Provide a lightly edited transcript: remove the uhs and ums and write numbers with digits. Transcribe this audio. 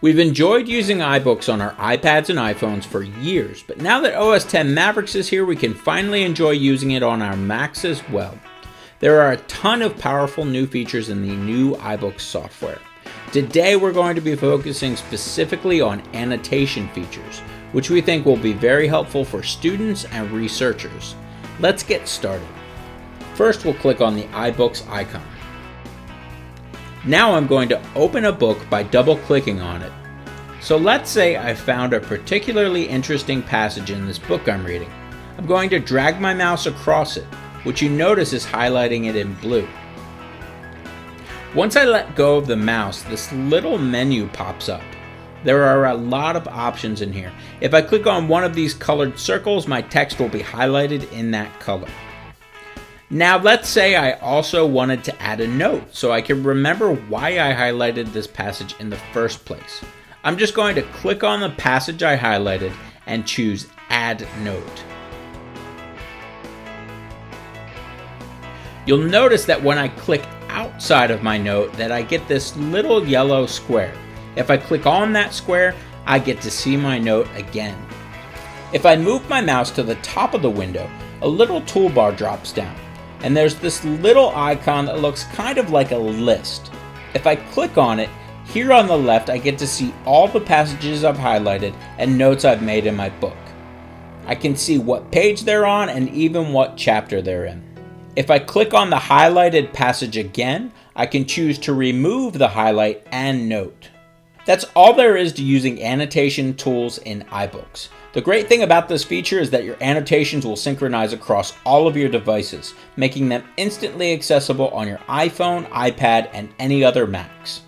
We've enjoyed using iBooks on our iPads and iPhones for years, but now that OS X Mavericks is here, we can finally enjoy using it on our Macs as well. There are a ton of powerful new features in the new iBooks software. Today we're going to be focusing specifically on annotation features, which we think will be very helpful for students and researchers. Let's get started. First, we'll click on the iBooks icon. Now I'm going to open a book by double-clicking on it. So let's say I found a particularly interesting passage in this book I'm reading. I'm going to drag my mouse across it, which you notice is highlighting it in blue. Once I let go of the mouse, this little menu pops up. There are a lot of options in here. If I click on one of these colored circles, my text will be highlighted in that color. Now let's say I also wanted to add a note so I can remember why I highlighted this passage in the first place. I'm just going to click on the passage I highlighted and choose Add Note. You'll notice that when I click outside of my note that I get this little yellow square. If I click on that square, I get to see my note again. If I move my mouse to the top of the window, a little toolbar drops down. And there's this little icon that looks kind of like a list. If I click on it, here on the left I get to see all the passages I've highlighted and notes I've made in my book. I can see what page they're on and even what chapter they're in. If I click on the highlighted passage again, I can choose to remove the highlight and note. That's all there is to using annotation tools in iBooks. The great thing about this feature is that your annotations will synchronize across all of your devices, making them instantly accessible on your iPhone, iPad, and any other Macs.